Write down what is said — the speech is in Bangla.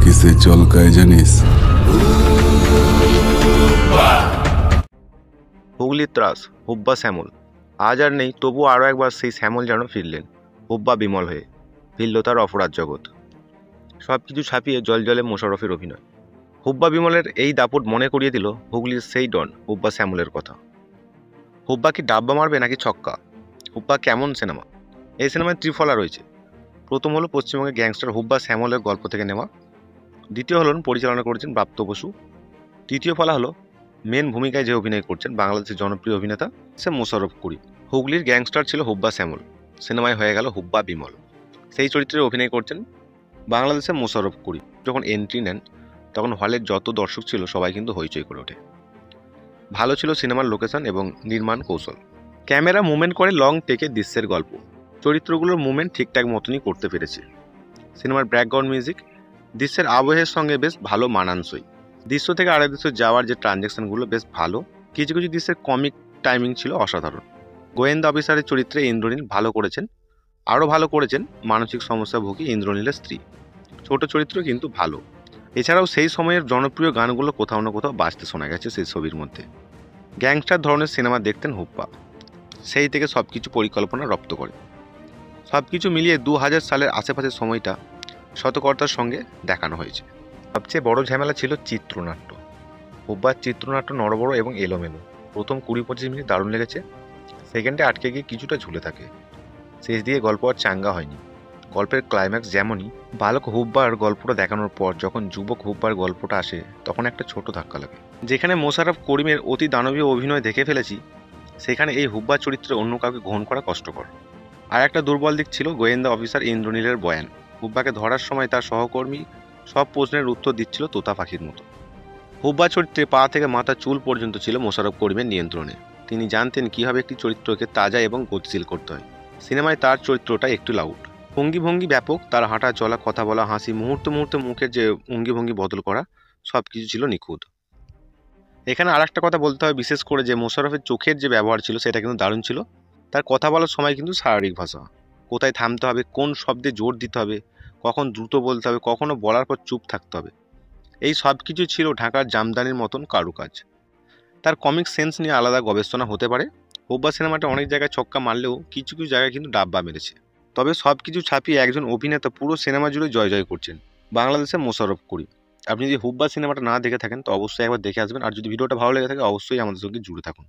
কিসে চলকায় জানিস? হুগলির ত্রাস হুব্বা শ্যামল আজ আর নেই, তবু আরও একবার সেই শ্যামল যেন ফিরলেন হুব্বা বিমল হয়ে। ফিরল তার অপরাধ জগৎ, সব কিছু ছাপিয়ে জলজলে মোশাররফের অভিনয়। হুব্বা বিমলের এই দাপট মনে করিয়ে দিল হুগলির সেই ডন হুব্বা শ্যামলের কথা। হুব্বা কি ডাব্বা মারবে নাকি ছক্কা? হুব্বা কেমন সিনেমা? এই সিনেমায় ত্রিফলা রয়েছে। প্রথম হলো পশ্চিমবঙ্গের গ্যাংস্টার হুব্বা শ্যামলের গল্প থেকে নেওয়া। দ্বিতীয় হলেন পরিচালনা করেছেন ব্রাত্য বসু। তৃতীয় ফলা হলো মেন ভূমিকায় যে অভিনয় করছেন বাংলাদেশের জনপ্রিয় অভিনেতা সে মোশাররফ করিম। হুগলির গ্যাংস্টার ছিল হুব্বা শ্যামল, সিনেমায় হয়ে গেল হুব্বা বিমল। সেই চরিত্রে অভিনয় করছেন বাংলাদেশের মোশাররফ করিম। যখন এন্ট্রি নেন তখন হলের যত দর্শক ছিল সবাই কিন্তু হইচই করে ওঠে। ভালো ছিল সিনেমার লোকেশন এবং নির্মাণ কৌশল। ক্যামেরা মুভমেন্ট করে লং টেকে দৃশ্যের গল্প, চরিত্রগুলোর মুভমেন্ট ঠিকঠাক মতনই করতে পেরেছে। সিনেমার ব্যাকগ্রাউন্ড মিউজিক দৃশ্যের আবহের সঙ্গে বেশ ভালো মানানসই। দৃশ্য থেকে আরেক দৃশ্য যাওয়ার যে ট্রানজ্যাকশনগুলো বেশ ভালো। কিছু কিছু দৃশ্যের কমিক টাইমিং ছিল অসাধারণ। গোয়েন্দা অফিসারের চরিত্রে ইন্দ্রনীল ভালো করেছেন। আরও ভালো করেছেন মানসিক সমস্যা ভোগী ইন্দ্রনীলের স্ত্রী। ছোট চরিত্র কিন্তু ভালো। এছাড়াও সেই সময়ের জনপ্রিয় গানগুলো কোথাও না কোথাও বাজতে শোনা গেছে সেই ছবির মধ্যে। গ্যাংস্টার ধরনের সিনেমা দেখতেন হুব্বা, সেই থেকে সব কিছু পরিকল্পনা রপ্ত করে। সব কিছু মিলিয়ে 2000 সালের আশেপাশের সময়টা শতকর্তার সঙ্গে দেখানো হয়েছে। সবচেয়ে বড় ঝামেলা ছিল চিত্রনাট্য। হুব্বার চিত্রনাট্য নড়বড় এবং এলোমেলো। প্রথম 20-25 মিনিট দারুণ লেগেছে, সেকেন্ডে আটকে গিয়ে কিছুটা ঝুলে থাকে। শেষ দিয়ে গল্প আর চাঙ্গা হয়নি। গল্পের ক্লাইম্যাক্স যেমনই, বালক হুব্বার গল্পটা দেখানোর পর যখন যুবক হুব্বার গল্পটা আসে তখন একটা ছোট ধাক্কা লাগে। যেখানে মোশাররফ করিমের অতি দানবীয় অভিনয় দেখে ফেলেছি, সেখানে এই হুব্বার চরিত্রে অন্য কাউকে গ্রহণ করা কষ্টকর। আর একটা দুর্বল দিক ছিল গোয়েন্দা অফিসার ইন্দ্রনীলের বয়ান। হুব্বাকে ধরার সময় তার সহকর্মী সব প্রশ্নের উত্তর দিচ্ছিল তোতা পাখির মতো। হুব্বা চরিত্রে পা থেকে মাথা চুল পর্যন্ত ছিল মোশাররফ করিমের নিয়ন্ত্রণে। তিনি জানতেন কিভাবে একটি চরিত্রকে তাজা এবং গতিশীল করতে হয়। সিনেমায় তার চরিত্রটা একটু লাউড। ভঙ্গি ব্যাপক, তার হাঁটা চলা, কথা বলা, হাসি, মুহূর্তে মুহূর্তে মুখের যে ভঙ্গি বদল করা, সব কিছু ছিল নিখুঁত। এখানে আর একটা কথা বলতে হয়, বিশেষ করে যে মোশাররফের চোখের যে ব্যবহার ছিল সেটা কিন্তু দারুণ ছিল। তার কথা বলার সময় কিন্তু শারীরিক ভাষা, কোথায় থামতে হবে, কোন শব্দে জোর দিতে হবে, কখন দ্রুত বলতে হবে, কখনো বলার পর চুপ থাকতে হবে, এই সব কিছু ছিল ঢাকার জামদানির মতন কারুকাজ। তার কমিক সেন্স নিয়ে আলাদা গবেষণা হতে পারে। হুব্বা সিনেমাটা অনেক জায়গায় ছক্কা মারলেও কিছু কিছু জায়গায় কিন্তু ডাব্বা মেরেছে। তবে সব কিছু ছাপিয়ে একজন অভিনেতা পুরো সিনেমা জুড়ে জয় করছেন, বাংলাদেশের মোশাররফ করিম। আপনি যদি হুব্বা সিনেমাটা না দেখে থাকেন তো অবশ্যই একবার দেখে আসবেন। আর যদি ভিডিওটা ভালো লেগে থাকে অবশ্যই আমাদের সঙ্গে জুড়ে থাকুন।